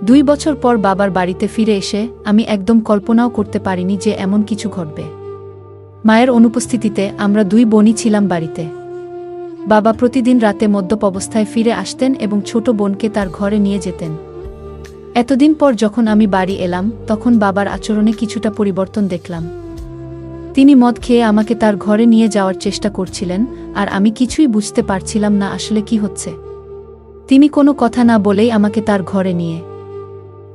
2 বছর পর বাবার বাড়িতে ফিরে এসে আমি একদম কল্পনাও করতে পারিনি যে এমন কিছু ঘটবে। মায়ের অনুপস্থিতিতে আমরা 2 বোনই ছিলাম বাড়িতে। বাবা প্রতিদিন রাতে মদ্যপ অবস্থায় ফিরে আসতেন এবং ছোট বোনকে তার ঘরে নিয়ে যেতেন। এতদিন পর যখন আমি বাড়ি এলাম তখন বাবার আচরণে কিছুটা পরিবর্তন দেখলাম। তিনি মদ খেয়ে আমাকে তার ঘরে নিয়ে যাওয়ার চেষ্টা করছিলেন, আর আমি কিছুই বুঝতে পারছিলাম না আসলে কি হচ্ছে। তিনি কোনো কথা না বলেই আমাকে তার ঘরে নিয়ে।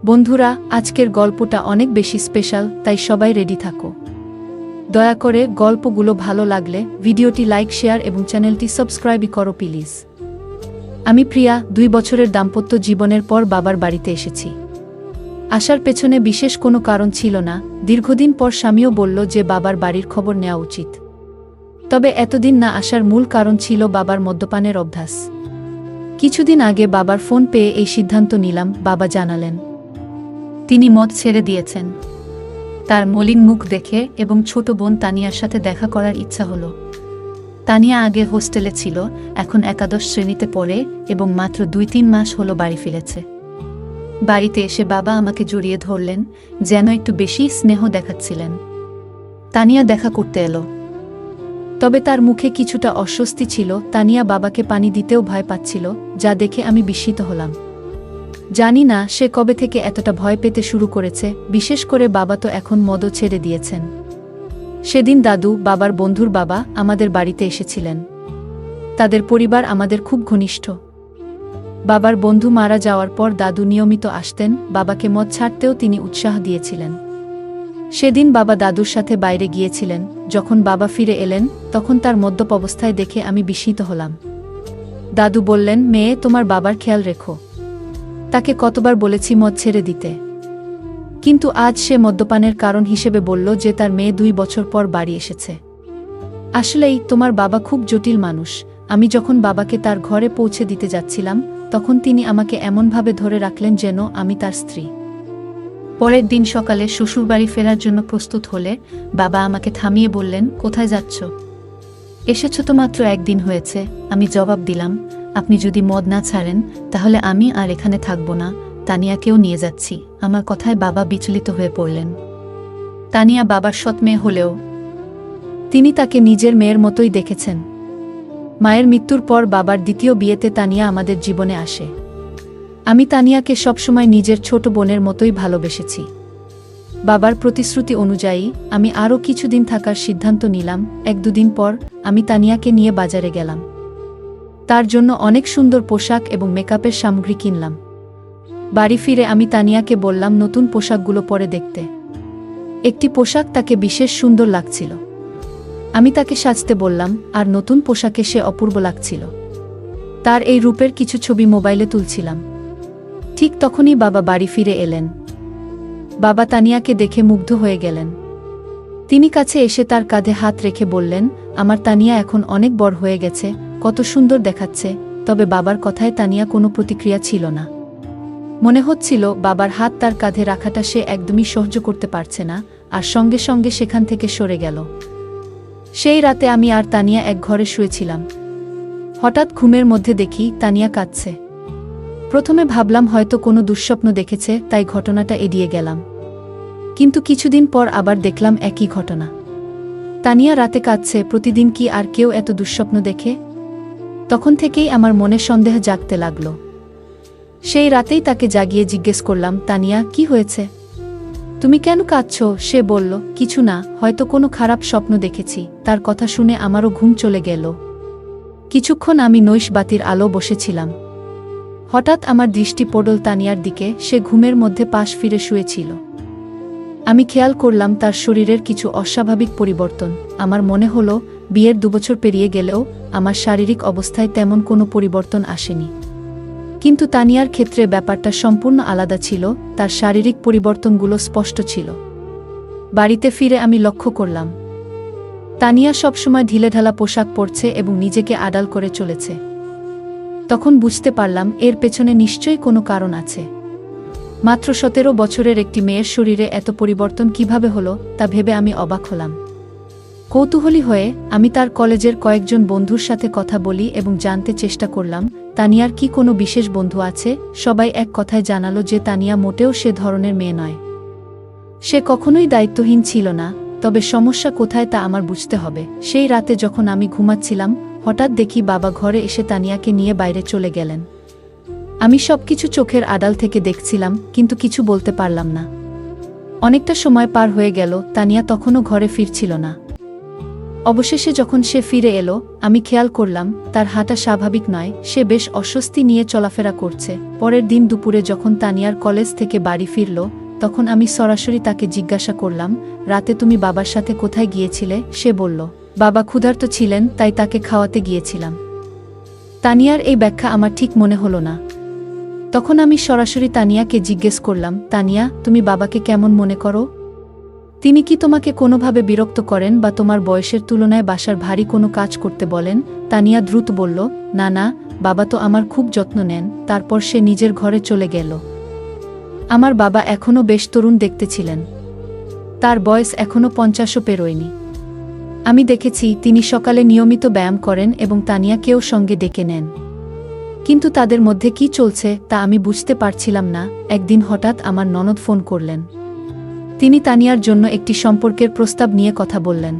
বন্ধুরা, আজকের গল্পটা অনেক বেশি স্পেশাল, তাই সবাই রেডি থাকো। দয়া করে গল্পগুলো ভালো লাগলে ভিডিওটি লাইক, শেয়ার এবং চ্যানেলটি সাবস্ক্রাইব করো প্লিজ। আমি প্রিয়া, 2 বছরের দাম্পত্য জীবনের পর বাবার বাড়িতে এসেছি। আসার পেছনে বিশেষ কোনো কারণ ছিল না। দীর্ঘদিন পর স্বামীও বলল যে বাবার বাড়ির খবর নেওয়া উচিত। তবে এতদিন না আসার মূল কারণ ছিল বাবার মদ্যপানের অভ্যাস। কিছুদিন আগে বাবার ফোন পেয়ে এই সিদ্ধান্ত নিলাম। বাবা জানালেন তিনি মদ ছেড়ে দিয়েছেন। তার মলিন মুখ দেখে এবং ছোট বোন তানিয়ার সাথে দেখা করার ইচ্ছা হলো। তানিয়া আগে হোস্টেলে ছিল, এখন একাদশ শ্রেণীতে পড়ে এবং মাত্র 2-3 মাস হলো বাড়ি ফিরেছে। বাড়িতে এসে বাবা আমাকে জড়িয়ে ধরলেন, যেন একটু বেশি স্নেহ দেখাচ্ছিলেন। তানিয়া দেখা করতে এলো, তবে তার মুখে কিছুটা অস্বস্তি ছিল। তানিয়া বাবাকে পানি দিতেও ভয় পাচ্ছিল, যা দেখে আমি বিস্মিত হলাম। জানি না সে কবে থেকে এতটা ভয় পেতে শুরু করেছে, বিশেষ করে বাবা তো এখন মদও ছেড়ে দিয়েছেন। সেদিন দাদু, বাবার বন্ধুর বাবা, আমাদের বাড়িতে এসেছিলেন। তাদের পরিবার আমাদের খুব ঘনিষ্ঠ। বাবার বন্ধু মারা যাওয়ার পর দাদু নিয়মিত আসতেন, বাবাকে মদ ছাড়তেও তিনি উৎসাহ দিয়েছিলেন। সেদিন বাবা দাদুর সাথে বাইরে গিয়েছিলেন। যখন বাবা ফিরে এলেন তখন তার মদ্যপ অবস্থায় দেখে আমি বিস্মিত হলাম। দাদু বললেন, মেয়ে, তোমার বাবার খেয়াল রেখো। তাকে কতবার বলেছি মদ ছেড়ে দিতে, কিন্তু আজ সে মদ্যপানের কারণ হিসেবে বলল যে তার মেয়ে 2 বছর পর বাড়ি এসেছে। আসলেই তোমার বাবা খুব জটিল মানুষ। আমি যখন বাবাকে তার ঘরে পৌঁছে দিতে যাচ্ছিলাম তখন তিনি আমাকে এমনভাবে ধরে রাখলেন যেন আমি তার স্ত্রী। পরের দিন সকালে শ্বশুরবাড়ি ফেরার জন্য প্রস্তুত হলে বাবা আমাকে থামিয়ে বললেন, কোথায় যাচ্ছ? এসেছ তো মাত্র 1 দিন হয়েছে। আমি জবাব দিলাম, আপনি যদি মদ না ছাড়েন তাহলে আমি আর এখানে থাকব না, তানিয়াকেও নিয়ে যাচ্ছি। আমার কথায় বাবা বিচলিত হয়ে পড়লেন। তানিয়া বাবার সৎ মেয়ে হলেও তিনি তাকে নিজের মেয়ের মতোই দেখেছেন। মায়ের মৃত্যুর পর বাবার দ্বিতীয় বিয়েতে তানিয়া আমাদের জীবনে আসে। আমি তানিয়াকে সবসময় নিজের ছোট বোনের মতোই ভালোবেসেছি। বাবার প্রতিশ্রুতি অনুযায়ী আমি আরও কিছুদিন থাকার সিদ্ধান্ত নিলাম। 1-2 দিন পর আমি তানিয়াকে নিয়ে বাজারে গেলাম। তার জন্য অনেক সুন্দর পোশাক এবং মেকআপের সামগ্রী কিনলাম। বাড়ি ফিরে আমি তানিয়াকে বললাম নতুন পোশাকগুলো পরে দেখতে। একটি পোশাক তাকে বিশেষ সুন্দর লাগছিল। আমি তাকে সাজতে বললাম, আর নতুন পোশাকে সে অপূর্ব লাগছিল। তার এই রূপের কিছু ছবি মোবাইলে তুলছিলাম। ঠিক তখনই বাবা বাড়ি ফিরে এলেন। বাবা তানিয়াকে দেখে মুগ্ধ হয়ে গেলেন। তিনি কাছে এসে তার কাঁধে হাত রেখে বললেন, আমার তানিয়া এখন অনেক বড় হয়ে গেছে, কত সুন্দর দেখাচ্ছে। তবে বাবার কথায় তানিয়া কোনো প্রতিক্রিয়া ছিল না। মনে হচ্ছিল বাবার হাত তার কাঁধে রাখাটা সে একদমই সহ্য করতে পারছে না, আর সঙ্গে সঙ্গে সেখান থেকে সরে গেল। সেই রাতে আমি আর তানিয়া এক ঘরে শুয়েছিলাম। হঠাৎ ঘুমের মধ্যে দেখি তানিয়া কাঁদছে। প্রথমে ভাবলাম হয়তো কোনো দুঃস্বপ্ন দেখেছে, তাই ঘটনাটা এড়িয়ে গেলাম। কিন্তু কিছুদিন পর আবার দেখলাম একই ঘটনা। তানিয়া রাতে কাঁদছে। প্রতিদিন কি আর কেউ এত দুঃস্বপ্ন দেখে? তখন থেকেই আমার মনে সন্দেহ জাগতে লাগলো। সেই রাতেই তাকে জাগিয়ে জিজ্ঞেস করলাম, তানিয়া, কি হয়েছে? তুমি কেন কাঁদছো? সে বলল, কিছু না, হয়তো কোনো খারাপ স্বপ্ন দেখেছি। তার কথা শুনে আমারও ঘুম চলে গেল। কিছুক্ষণ আমি নৈশ বাতির আলো বসেছিলাম। হঠাৎ আমার দৃষ্টি পড়ল তানিয়ার দিকে। সে ঘুমের মধ্যে পাশ ফিরে শুয়েছিল। আমি খেয়াল করলাম তার শরীরের কিছু অস্বাভাবিক পরিবর্তন। আমার মনে হলো বিয়ের 2 বছর পেরিয়ে গেলেও আমার শারীরিক অবস্থায় তেমন কোনো পরিবর্তন আসেনি। কিন্তু তানিয়ার ক্ষেত্রে ব্যাপারটা সম্পূর্ণ আলাদা ছিল। তার শারীরিক পরিবর্তনগুলো স্পষ্ট ছিল। বাড়িতে ফিরে আমি লক্ষ্য করলাম তানিয়া সবসময় ঢিলেঢালা পোশাক পরছে এবং নিজেকে আড়াল করে চলেছে। তখন বুঝতে পারলাম এর পেছনে নিশ্চয়ই কোনো কারণ আছে। মাত্র 17 বছরের একটি মেয়ের শরীরে এত পরিবর্তন কিভাবে হলো তা ভেবে আমি অবাক হলাম। কৌতূহলী হয়ে আমি তার কলেজের কয়েকজন বন্ধুর সাথে কথা বলি এবং জানতে চেষ্টা করলাম তানিয়ার কি কোনো বিশেষ বন্ধু আছে? সবাই এক কথায় জানালো যে তানিয়া মোটেও সে ধরনের মেয়ে নয়। সে কখনোই দায়িত্বহীন ছিল না। তবে সমস্যা কোথায় তা আমার বুঝতে হবে। সেই রাতে যখন আমি ঘুমাচ্ছিলাম, হঠাৎ দেখি বাবা ঘরে এসে তানিয়াকে নিয়ে বাইরে চলে গেলেন। আমি সবকিছু চোখের আড়াল থেকে দেখছিলাম, কিন্তু কিছু বলতে পারলাম না। অনেকটা সময় পার হয়ে গেল, তানিয়া তখনও ঘরে ফিরছিল না। অবশেষে যখন সে ফিরে এলো, আমি খেয়াল করলাম তার হাঁটা স্বাভাবিক নয়, সে বেশ অস্বস্তি নিয়ে চলাফেরা করছে। পরের দিন দুপুরে যখন তানিয়ার কলেজ থেকে বাড়ি ফিরল, তখন আমি সরাসরি তাকে জিজ্ঞাসা করলাম, রাতে তুমি বাবার সাথে কোথায় গিয়েছিলে? সে বলল, বাবা ক্ষুধার্ত ছিলেন, তাই তাকে খাওয়াতে গিয়েছিলাম। তানিয়ার এই ব্যাখ্যা আমার ঠিক মনে হলো না। তখন আমি সরাসরি তানিয়াকে জিজ্ঞেস করলাম, তানিয়া, তুমি বাবাকে কেমন মনে করো? তিনি কি তোমাকে কোনোভাবে বিরক্ত করেন বা তোমার বয়সের তুলনায় বাসার ভারী কোনো কাজ করতে বলেন? তানিয়া দ্রুত বলল, না না, বাবা তো আমার খুব যত্ন নেন। তারপর সে নিজের ঘরে চলে গেল। আমার বাবা এখনও বেশ তরুণ দেখতে ছিলেন। তার বয়স এখনও 50ও পেরোয়নি। আমি দেখেছি তিনি সকালে নিয়মিত ব্যায়াম করেন এবং তানিয়াকেও সঙ্গে ডেকে নেন। কিন্তু তাদের মধ্যে কি চলছে তা আমি বুঝতে পারছিলাম না। একদিন হঠাৎ আমার ননদ ফোন করলেন। তিনি তানিয়ার জন্য একটি সম্পর্কের প্রস্তাব নিয়ে কথা বললেন।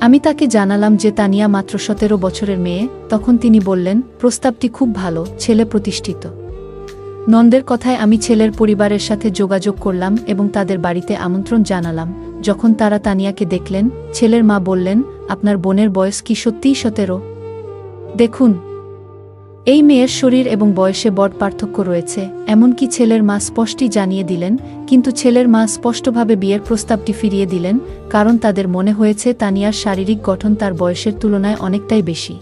আমি তাকে জানালাম যে তানিয়া মাত্র 17 বছরের মেয়ে। তখন তিনি বললেন, প্রস্তাবটি খুব ভালো, ছেলে প্রতিষ্ঠিত। নন্দের কথায় আমি ছেলের পরিবারের সাথে যোগাযোগ করলাম এবং তাদের বাড়িতে আমন্ত্রণ জানালাম। যখন তারা তানিয়াকে দেখলেন, ছেলের মা বললেন, আপনার বোনের বয়স কি সত্যিই 17? দেখুন, এই মেয়ের শরীর এবং বয়সে বড় পার্থক্য রয়েছে। এমনকি ছেলের মা স্পষ্টই জানিয়ে দিলেন, কিন্তু ছেলের মা স্পষ্টভাবে বিয়ের প্রস্তাবটি ফিরিয়ে দিলেন, কারণ তাদের মনে হয়েছে তানিয়ার শারীরিক গঠন তার বয়সের তুলনায় অনেকটাই বেশি।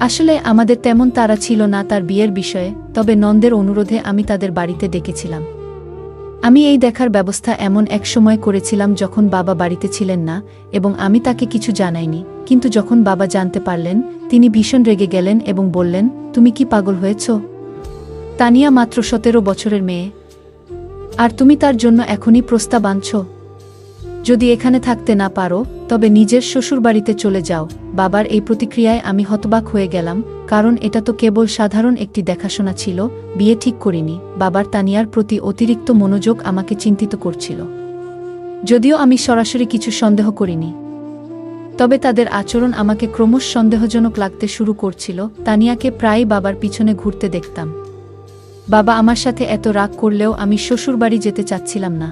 আসলে আমাদের তেমন তাড়া ছিল না তার বিয়ের বিষয়ে, তবে নন্দের অনুরোধে আমি তাদের বাড়িতে ডেকেছিলাম। আমি এই দেখার ব্যবস্থা এমন এক সময় করেছিলাম যখন বাবা বাড়িতে ছিলেন না, এবং আমি তাকে কিছু জানাইনি। কিন্তু যখন বাবা জানতে পারলেন, তিনি ভীষণ রেগে গেলেন এবং বললেন, তুমি কি পাগল হয়েছ? তানিয়া মাত্র 17 বছরের মেয়ে, আর তুমি তার জন্য এখনই প্রস্তাব আনছ? যদি এখানে থাকতে না পারো, তবে নিজের শ্বশুরবাড়িতে চলে যাও। বাবার এই প্রতিক্রিয়ায় আমি হতবাক হয়ে গেলাম, কারণ এটা তো কেবল সাধারণ একটি দেখাশোনা ছিল, বিয়ে ঠিক করিনি। বাবার তানিয়ার প্রতি অতিরিক্ত মনোযোগ আমাকে চিন্তিত করছিল। যদিও আমি সরাসরি কিছু সন্দেহ করিনি, তবে তাদের আচরণ আমাকে ক্রমশ সন্দেহজনক লাগতে শুরু করছিল। তানিয়াকে প্রায়ই বাবার পিছনে ঘুরতে দেখতাম। বাবা আমার সাথে এত রাগ করলেও আমি শ্বশুরবাড়ি যেতে চাচ্ছিলাম না।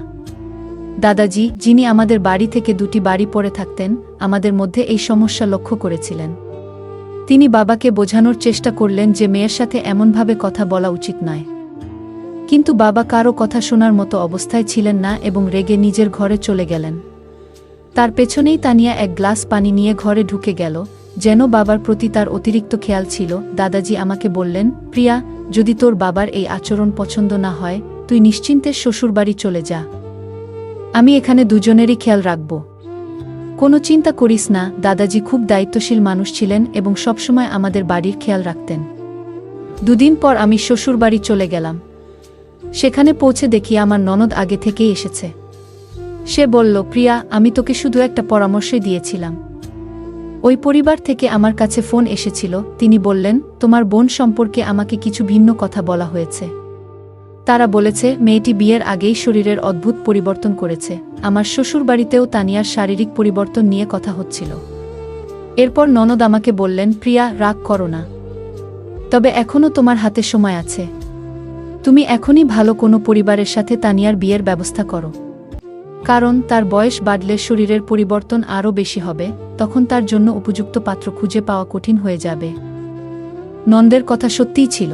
দাদাজি, যিনি আমাদের বাড়ি থেকে 2টি বাড়ি পরে থাকতেন, আমাদের মধ্যে এই সমস্যা লক্ষ্য করেছিলেন। তিনি বাবাকে বোঝানোর চেষ্টা করলেন যে মেয়ের সাথে এমনভাবে কথা বলা উচিত নয়। কিন্তু বাবা কারও কথা শোনার মতো অবস্থায় ছিলেন না এবং রেগে নিজের ঘরে চলে গেলেন। তার পেছনেই তানিয়া এক গ্লাস পানি নিয়ে ঘরে ঢুকে গেল, যেন বাবার প্রতি তার অতিরিক্ত খেয়াল ছিল। দাদাজি আমাকে বললেন, প্রিয়া, যদি তোর বাবার এই আচরণ পছন্দ না হয়, তুই নিশ্চিন্তে শ্বশুরবাড়ি চলে যা। আমি এখানে দুজনেরই খেয়াল রাখব। কোনো চিন্তা করিস না। দাদাজি খুব দায়িত্বশীল মানুষ ছিলেন এবং সবসময় আমাদের বাড়ির খেয়াল রাখতেন। 2 দিন পর আমি শ্বশুরবাড়ি চলে গেলাম। সেখানে পৌঁছে দেখি আমার ননদ আগে থেকেই এসেছে। সে বলল, প্রিয়া, আমি তোকে শুধু একটা পরামর্শই দিয়েছিলাম। ওই পরিবার থেকে আমার কাছে ফোন এসেছিল। তিনি বললেন, তোমার বোন সম্পর্কে আমাকে কিছু ভিন্ন কথা বলা হয়েছে। তারা বলেছে মেয়েটি বিয়ের আগেই শরীরের অদ্ভুত পরিবর্তন করেছে। আমার শ্বশুরবাড়িতেও তানিয়ার শারীরিক পরিবর্তন নিয়ে কথা হচ্ছিল। এরপর ননদ আমাকে বললেন, প্রিয়া, রাগ করো না। তবে এখনও তোমার হাতে সময় আছে। তুমি এখনই ভালো কোনো পরিবারের সাথে তানিয়ার বিয়ের ব্যবস্থা করো, কারণ তার বয়স বাড়লে শরীরের পরিবর্তন আরও বেশি হবে। তখন তার জন্য উপযুক্ত পাত্র খুঁজে পাওয়া কঠিন হয়ে যাবে। নন্দের কথা সত্যিই ছিল।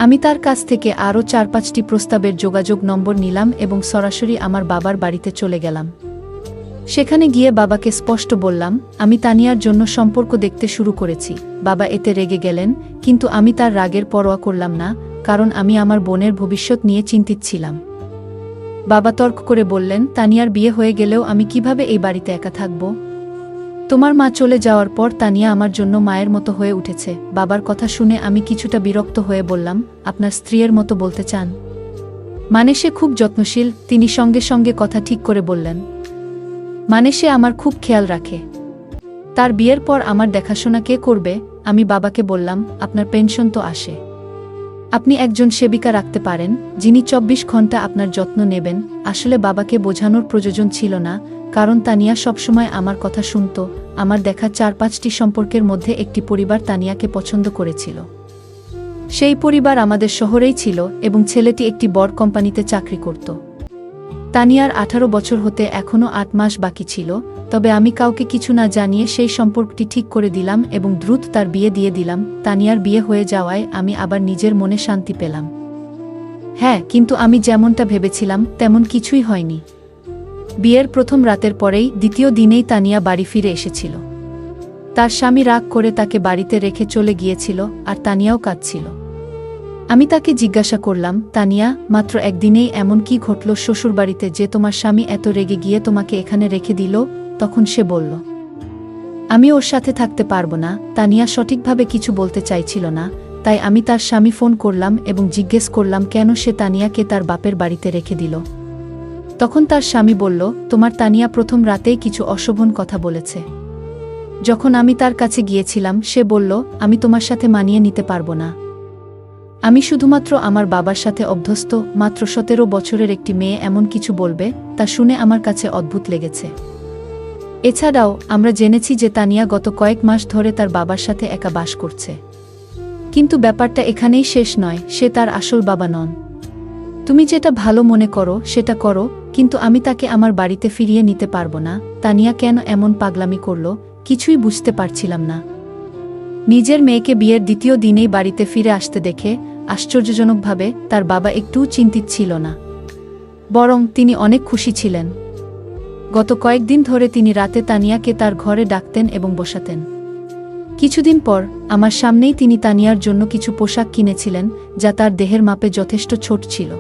আমি তার কাছ থেকে আরও 4-5টি প্রস্তাবের যোগাযোগ নম্বর নিলাম এবং সরাসরি আমার বাবার বাড়িতে চলে গেলাম। সেখানে গিয়ে বাবাকে স্পষ্ট বললাম, আমি তানিয়ার জন্য সম্পর্ক দেখতে শুরু করেছি। বাবা এতে রেগে গেলেন, কিন্তু আমি তার রাগের পরোয়া করলাম না, কারণ আমি আমার বোনের ভবিষ্যৎ নিয়ে চিন্তিত ছিলাম। বাবা তর্ক করে বললেন, তানিয়ার বিয়ে হয়ে গেলেও আমি কিভাবে এই বাড়িতে একা থাকব? তোমার মা চলে যাওয়ার পর তানিয়া আমার জন্য মায়ের মতো হয়ে উঠেছে। বাবার কথা শুনে আমি কিছুটা বিরক্ত হয়ে বললাম, আপনার স্ত্রীর মতো বলতে চান? মানে সে খুব যত্নশীল। তিনি সঙ্গে সঙ্গে কথা ঠিক করে বললেন, মানে সে আমার খুব খেয়াল রাখে। তার বিয়ের পর আমার দেখাশোনা কে করবে? আমি বাবাকে বললাম, আপনার পেনশন তো আসে। আপনি একজন সেবিকা রাখতে পারেন, যিনি 24 ঘন্টা আপনার যত্ন নেবেন। আসলে বাবাকে বোঝানোর প্রয়োজন ছিল না, কারণ তানিয়া সবসময় আমার কথা শুনত। আমার দেখা 4-5টি সম্পর্কের মধ্যে একটি পরিবার তানিয়াকে পছন্দ করেছিল। সেই পরিবার আমাদের শহরেই ছিল এবং ছেলেটি একটি বড় কোম্পানিতে চাকরি করত। তানিয়ার 18 বছর হতে এখনও 8 মাস বাকি ছিল, তবে আমি কাউকে কিছু না জানিয়ে সেই সম্পর্কটি ঠিক করে দিলাম এবং দ্রুত তার বিয়ে দিয়ে দিলাম। তানিয়ার বিয়ে হয়ে যাওয়ায় আমি আবার নিজের মনে শান্তি পেলাম। হ্যাঁ, কিন্তু আমি যেমনটা ভেবেছিলাম তেমন কিছুই হয়নি। বিয়ের প্রথম রাতের পরেই দ্বিতীয় দিনেই তানিয়া বাড়ি ফিরে এসেছিল। তার স্বামী রাগ করে তাকে বাড়িতে রেখে চলে গিয়েছিল, আর তানিয়াও কাঁদছিল। আমি তাকে জিজ্ঞাসা করলাম, তানিয়া, মাত্র একদিনেই এমন কি ঘটল শ্বশুরবাড়িতে যে তোমার স্বামী এত রেগে গিয়ে তোমাকে এখানে রেখে দিল? তখন সে বলল, আমি ওর সাথে থাকতে পারবো না। তানিয়া সঠিকভাবে কিছু বলতে চাইছিল না, তাই আমি তার স্বামী ফোন করলাম এবং জিজ্ঞেস করলাম কেন সে তানিয়াকে তার বাপের বাড়িতে রেখে দিল। তখন তার স্বামী বলল, তোমার তানিয়া প্রথম রাতেই কিছু অশোভন কথা বলেছে। যখন আমি তার কাছে গিয়েছিলাম সে বলল, আমি তোমার সাথে মানিয়ে নিতে পারবো না। আমি শুধুমাত্র আমার বাবার সাথে অভ্যস্ত। মাত্র 17 বছরের একটি মেয়ে এমন কিছু বলবে, তা শুনে আমার কাছে অদ্ভুত লেগেছে। এছাড়াও আমরা জেনেছি যে তানিয়া গত কয়েক মাস ধরে তার বাবার সাথে একা বাস করছে। কিন্তু ব্যাপারটা এখানেই শেষ নয়, সে তার আসল বাবা নন। তুমি যেটা ভালো মনে করো সেটা করো, কিন্তু আমি তাকে আমার বাড়িতে ফিরিয়ে নিতে পারবো না। তানিয়া কেন এমন পাগলামি করল কিছুই বুঝতে পারছিলাম না। নিজের মেয়েকে বিয়ের দ্বিতীয় দিনেই বাড়িতে ফিরে আসতে দেখে আশ্চর্যজনকভাবে তার বাবা একটুও চিন্তিত ছিল না, বরং তিনি অনেক খুশি ছিলেন। গত কয়েকদিন ধরে তিনি রাতে তানিয়াকে তার ঘরে ডাকতেন এবং বসাতেন। কিছুদিন পর আমার সামনেই তিনি তানিয়ার জন্য কিছু পোশাক কিনেছিলেন, যা তার দেহের মাপে যথেষ্ট ছোট ছিল।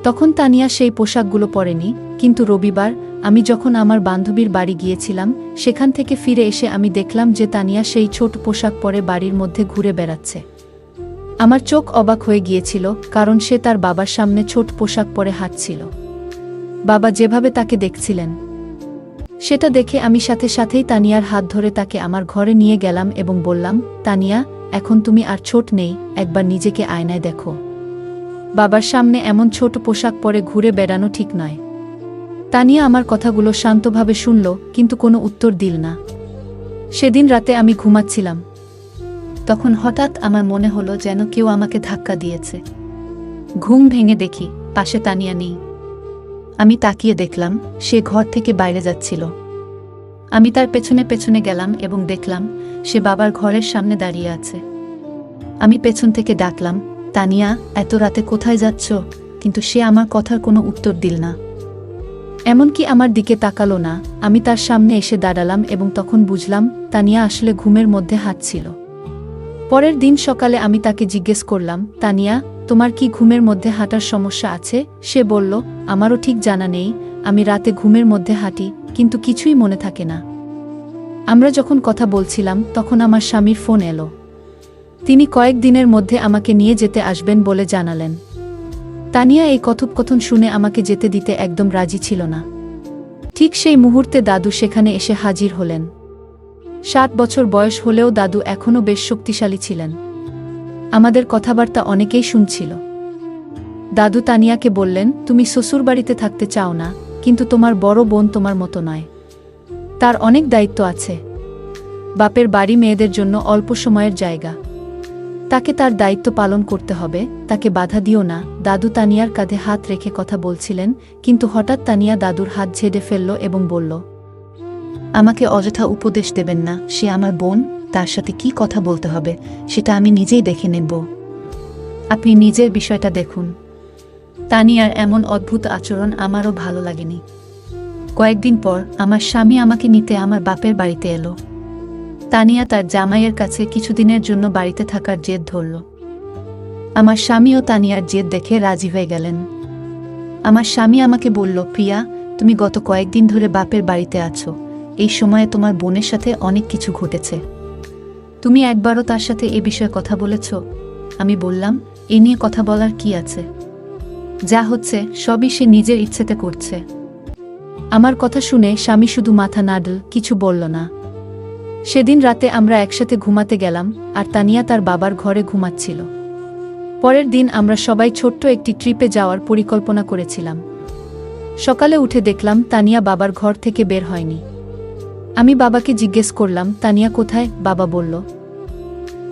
তখন তানিয়া সেই পোশাকগুলো পরেনি, কিন্তু রবিবার আমি যখন আমার বান্ধবীর বাড়ি গিয়েছিলাম, সেখান থেকে ফিরে এসে আমি দেখলাম যে তানিয়া সেই ছোট পোশাক পরে বাড়ির মধ্যে ঘুরে বেড়াচ্ছে। আমার চোখ অবাক হয়ে গিয়েছিল, কারণ সে তার বাবার সামনে ছোট পোশাক পরে হাঁটছিল। বাবা যেভাবে তাকে দেখছিলেন সেটা দেখে আমি সাথে সাথেই তানিয়ার হাত ধরে তাকে আমার ঘরে নিয়ে গেলাম এবং বললাম, তানিয়া, এখন তুমি আর ছোট নেই, একবার নিজেকে আয়নায় দেখো। বাবার সামনে এমন ছোট পোশাক পরে ঘুরে বেড়ানো ঠিক নয়। তানিয়া আমার কথাগুলো শান্তভাবে শুনল, কিন্তু কোনো উত্তর দিল না। সেদিন রাতে আমি ঘুমাচ্ছিলাম। তখন হঠাৎ আমার মনে হলো যেন কেউ আমাকে ধাক্কা দিয়েছে। ঘুম ভেঙে দেখি পাশে তানিয়া নেই। আমি তাকিয়ে দেখলাম সে ঘর থেকে বাইরে যাচ্ছিল। আমি তার পেছনে পেছনে গেলাম এবং দেখলাম সে বাবার ঘরের সামনে দাঁড়িয়ে আছে। আমি পেছন থেকে ডাকলাম, তানিয়া, এত রাতে কোথায় যাচ্ছ? কিন্তু সে আমার কথার কোনো উত্তর দিল না, এমনকি আমার দিকে তাকালো না। আমি তার সামনে এসে দাঁড়ালাম এবং তখন বুঝলাম তানিয়া আসলে ঘুমের মধ্যে হাঁটছিল। পরের দিন সকালে আমি তাকে জিজ্ঞেস করলাম, তানিয়া, তোমার কি ঘুমের মধ্যে হাঁটার সমস্যা আছে? সে বলল, আমারও ঠিক জানা নেই, আমি রাতে ঘুমের মধ্যে হাঁটি, কিন্তু কিছুই মনে থাকে না। আমরা যখন কথা বলছিলাম তখন আমার স্বামীর ফোন এলো। তিনি কয়েকদিনের মধ্যে আমাকে নিয়ে যেতে আসবেন বলে জানালেন। তানিয়া এই কথোপকথন শুনে আমাকে যেতে দিতে একদম রাজি ছিল না। ঠিক সেই মুহূর্তে দাদু সেখানে এসে হাজির হলেন। 7 বছর বয়স হলেও দাদু এখনও বেশ শক্তিশালী ছিলেন। আমাদের কথাবার্তা অনেকেই শুনছিল। দাদু তানিয়াকে বললেন, তুমি শ্বশুরবাড়িতে থাকতে চাও না, কিন্তু তোমার বড় বোন তোমার মতো নয়। তার অনেক দায়িত্ব আছে। বাপের বাড়ি মেয়েদের জন্য অল্প সময়ের জায়গা। তাকে তার দায়িত্ব পালন করতে হবে, তাকে বাধা দিও না। দাদু তানিয়ার কাঁধে হাত রেখে কথা বলছিলেন, কিন্তু হঠাৎ তানিয়া দাদুর হাত ঝেড়ে ফেলল এবং বলল, আমাকে অযথা উপদেশ দেবেন না। সে আমার বোন, তার সাথে কি কথা বলতে হবে সেটা আমি নিজেই দেখে নেব। আপনি নিজের বিষয়টা দেখুন। তানিয়ার এমন অদ্ভুত আচরণ আমারও ভালো লাগেনি। কয়েকদিন পর আমার স্বামী আমাকে নিতে আমার বাপের বাড়িতে এলো। তানিয়া তার জামাইয়ের কাছে কিছুদিনের জন্য বাড়িতে থাকার জেদ ধরল। আমার স্বামীও তানিয়ার জেদ দেখে রাজি হয়ে গেলেন। আমার স্বামী আমাকে বলল, প্রিয়া, তুমি গত কয়েকদিন ধরে বাপের বাড়িতে আছো। এই সময়ে তোমার বোনের সাথে অনেক কিছু ঘটেছে। তুমি একবারও তার সাথে এ বিষয়ে কথা বলেছ? আমি বললাম, এ নিয়ে কথা বলার কি আছে? যা হচ্ছে সবই সে নিজের ইচ্ছেতে করছে। আমার কথা শুনে স্বামী শুধু মাথা নাড়ল, কিছু বলল না। সেদিন রাতে আমরা একসাথে ঘুমাতে গেলাম, আর তানিয়া তার বাবার ঘরে ঘুমাচ্ছিল। পরের দিন আমরা সবাই ছোট্ট একটি ট্রিপে যাওয়ার পরিকল্পনা করেছিলাম। সকালে উঠে দেখলাম তানিয়া বাবার ঘর থেকে বের হয়নি। আমি বাবাকে জিজ্ঞেস করলাম, তানিয়া কোথায়? বাবা বলল,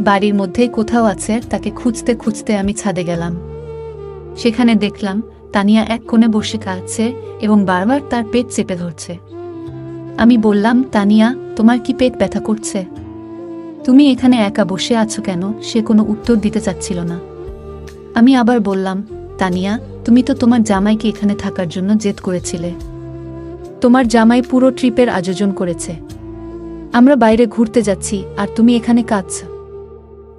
বাড়ির মধ্যেই কোথাও আছে। তাকে খুঁজতে খুঁজতে আমি ছাদে গেলাম। সেখানে দেখলাম তানিয়া এক কোণে বসে কাঁদছে এবং বারবার তার পেট চেপে ধরছে। আমি বললাম, তানিয়া, তোমার কি পেট ব্যথা করছে? তুমি এখানে একা বসে আছো কেন? সে কোনো উত্তর দিতে চাচ্ছিল না। আমি আবার বললাম, তানিয়া, তুমি তো তোমার জামাইকে এখানে থাকার জন্য জেদ করেছিলে। তোমার জামাই পুরো ট্রিপের আয়োজন করেছে। আমরা বাইরে ঘুরতে যাচ্ছি আর তুমি এখানে কাঁদছো।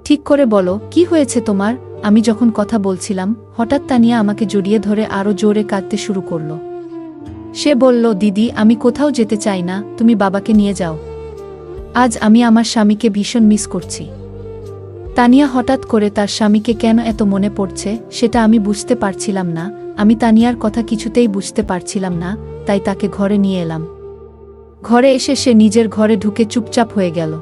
ঠিক করে বলো, কি হয়েছে তোমার? আমি যখন কথা বলছিলাম, হঠাৎ তানিয়া আমাকে জড়িয়ে ধরে আরও জোরে কাঁদতে শুরু করল। সে বলল, দিদি, আমি কোথাও যেতে চাই না, তুমি বাবাকে নিয়ে যাও। আজ আমি আমার স্বামীকে ভীষণ মিস করছি। তানিয়া হঠাৎ করে তার স্বামীকে কেন এত মনে পড়ছে সেটা আমি বুঝতে পারছিলাম না। আমি তানিয়ার কথা কিছুতেই বুঝতে পারছিলাম না, তাই তাকে ঘরে নিয়ে এলাম। ঘরে এসে সে নিজের ঘরে ঢুকে চুপচাপ হয়ে গেল।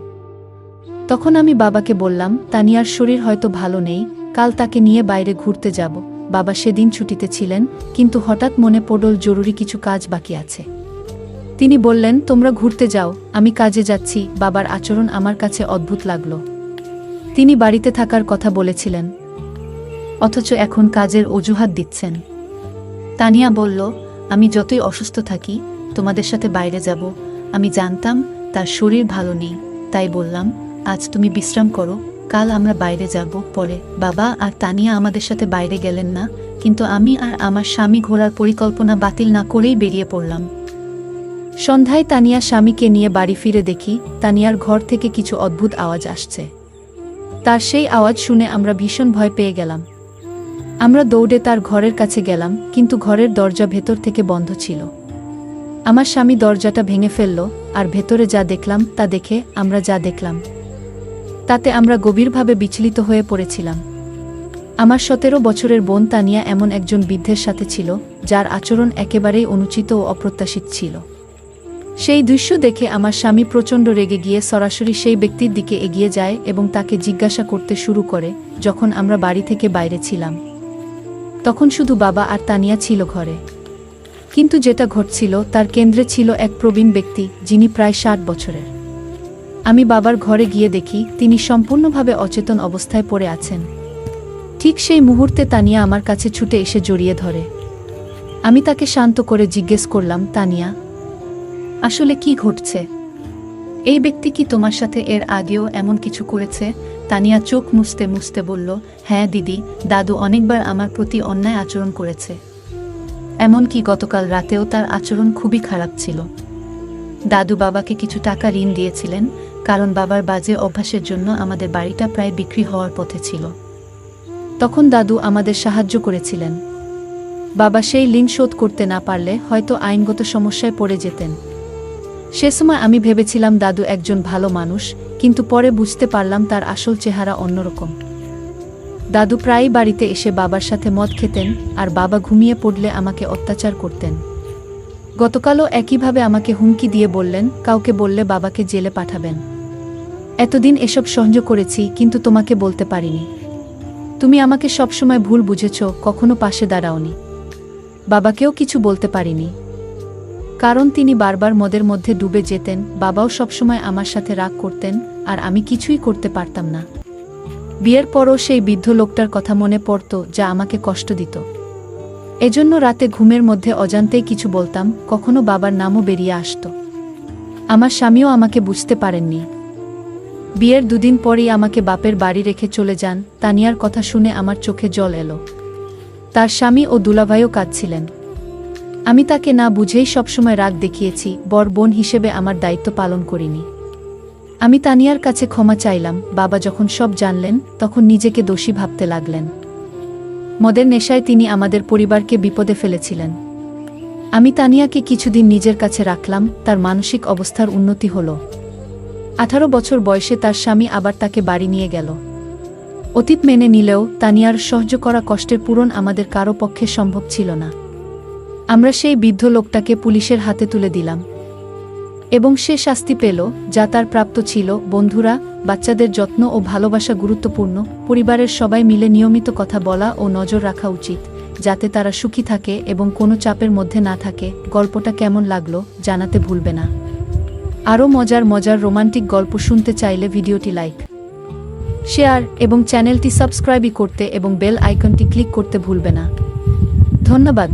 তখন আমি বাবাকে বললাম, তানিয়ার শরীর হয়তো ভালো নেই, কাল তাকে নিয়ে বাইরে ঘুরতে যাব। বাবা সেদিন ছুটিতে ছিলেন, কিন্তু হঠাৎ মনে পড়ল জরুরি কিছু কাজ বাকি আছে। তিনি বললেন, তোমরা ঘুরতে যাও, আমি কাজে যাচ্ছি। বাবার আচরণ আমার কাছে অদ্ভুত লাগল। তিনি বাড়িতে থাকার কথা বলেছিলেন, অথচ এখন কাজের অজুহাত দিচ্ছেন। তানিয়া বলল, আমি যতই অসুস্থ থাকি তোমাদের সাথে বাইরে যাব। আমি জানতাম তার শরীর ভালো নেই, তাই বললাম, আজ তুমি বিশ্রাম করো, কাল আমরা বাইরে যাব। পরে বাবা আর তানিয়া আমাদের সাথে বাইরে গেলেন না, কিন্তু আমি আর আমার স্বামী ঘোরার পরিকল্পনা বাতিল না করেই বেরিয়ে পড়লাম। সন্ধ্যায় তানিয়া স্বামীকে নিয়ে বাড়ি ফিরে দেখি তানিয়ার ঘর থেকে কিছু অদ্ভুত আওয়াজ আসছে। তার সেই আওয়াজ শুনে আমরা ভীষণ ভয় পেয়ে গেলাম। আমরা দৌড়ে তার ঘরের কাছে গেলাম, কিন্তু ঘরের দরজা ভেতর থেকে বন্ধ ছিল। আমার স্বামী দরজাটা ভেঙে ফেলল, আর ভেতরে যা দেখলাম তা দেখে আমরা যা দেখলাম তাতে আমরা গভীরভাবে বিচলিত হয়ে পড়েছিলাম। আমার 17 বছরের বোন তানিয়া এমন একজন বৃদ্ধের সাথে ছিল যার আচরণ একেবারেই অনুচিত ও অপ্রত্যাশিত ছিল। সেই দৃশ্য দেখে আমার স্বামী প্রচণ্ড রেগে গিয়ে সরাসরি সেই ব্যক্তির দিকে এগিয়ে যায় এবং তাকে জিজ্ঞাসা করতে শুরু করে। যখন আমরা বাড়ি থেকে বাইরে ছিলাম তখন শুধু বাবা আর তানিয়া ছিল ঘরে, কিন্তু যেটা ঘটছিল তার কেন্দ্রে ছিল এক প্রবীণ ব্যক্তি যিনি প্রায় 60 বছরের। আমি বাবার ঘরে গিয়ে দেখি তিনি সম্পূর্ণভাবে অচেতন অবস্থায় পড়ে আছেন। ঠিক সেই মুহূর্তে তানিয়া আমার কাছে ছুটে এসে জড়িয়ে ধরে। আমি তাকে শান্ত করে জিজ্ঞেস করলাম, তানিয়া, আসলে কি ঘটছে? এই ব্যক্তি কি তোমার সাথে এর আগেও এমন কিছু করেছে? তানিয়া চোখ মুছতে মুছতে বলল, হ্যাঁ দিদি, দাদু অনেকবার আমার প্রতি অন্যায় আচরণ করেছে। এমনকি গতকাল রাতেও তার আচরণ খুবই খারাপ ছিল। দাদু বাবাকে কিছু টাকা ঋণ দিয়েছিলেন, কারণ বাবার বাজে অভ্যাসের জন্য আমাদের বাড়িটা প্রায় বিক্রি হওয়ার পথে ছিল। তখন দাদু আমাদের সাহায্য করেছিলেন। বাবা সেই ঋণ শোধ করতে না পারলে হয়তো আইনগত সমস্যায় পড়ে যেতেন। সে সময় আমি ভেবেছিলাম দাদু একজন ভালো মানুষ, কিন্তু পরে বুঝতে পারলাম তার আসল চেহারা অন্যরকম। দাদু প্রায়ই বাড়িতে এসে বাবার সাথে মদ খেতেন, আর বাবা ঘুমিয়ে পড়লে আমাকে অত্যাচার করতেন। গতকালও একইভাবে আমাকে হুমকি দিয়ে বললেন, কাউকে বললে বাবাকে জেলে পাঠাবেন। এতদিন এসব সহ্য করেছি, কিন্তু তোমাকে বলতে পারিনি। তুমি আমাকে সবসময় ভুল বুঝেছ, কখনো পাশে দাঁড়াওনি। বাবাকেও কিছু বলতে পারিনি, কারণ তিনি বারবার মদের মধ্যে ডুবে যেতেন। বাবাও সবসময় আমার সাথে রাগ করতেন, আর আমি কিছুই করতে পারতাম না। বিয়ের পরও সেই বৃদ্ধ লোকটার কথা মনে পড়ত, যা আমাকে কষ্ট দিত। এজন্য রাতে ঘুমের মধ্যে অজান্তেই কিছু বলতাম, কখনো বাবার নামও বেরিয়ে আসত। আমার স্বামীও আমাকে বুঝতে পারেননি। বিয়ের 2 দিন পরেই আমাকে বাপের বাড়ি রেখে চলে যান। তানিয়ার কথা শুনে আমার চোখে জল এলো। তার স্বামী ও দুলাভাইও কাঁদছিলেন। আমি তাকে না বুঝেই সবসময় রাগ দেখিয়েছি, বড় বোন হিসেবে আমার দায়িত্ব পালন করিনি। আমি তানিয়ার কাছে ক্ষমা চাইলাম। বাবা যখন সব জানলেন তখন নিজেকে দোষী ভাবতে লাগলেন। মদের নেশায় তিনি আমাদের পরিবারকে বিপদে ফেলেছিলেন। আমি তানিয়াকে কিছুদিন নিজের কাছে রাখলাম। তার মানসিক অবস্থার উন্নতি হল। 18 বছর বয়সে তার স্বামী আবার তাকে বাড়ি নিয়ে গেল। অতীত মেনে নিলেও তানিয়ার সহ্য করা কষ্টের পূরণ আমাদের কারো পক্ষে সম্ভব ছিল না। আমরা সেই বৃদ্ধ লোকটাকে পুলিশের হাতে তুলে দিলাম। এবং সে শাস্তি পেল যা তার প্রাপ্ত ছিল। বন্ধুরা, বাচ্চাদের যত্ন ও ভালোবাসা গুরুত্বপূর্ণ। পরিবারের সবাই মিলে নিয়মিত কথা বলা ও নজর রাখা উচিত, যাতে তারা সুখী থাকে এবং কোনো চাপের মধ্যে না থাকে। গল্পটা কেমন লাগলো জানাতে ভুলবে না। আরও মজার মজার রোমান্টিক গল্প শুনতে চাইলে ভিডিওটি লাইক, শেয়ার এবং চ্যানেলটি সাবস্ক্রাইব করতে এবং বেল আইকনটি ক্লিক করতে ভুলবে না। ধন্যবাদ।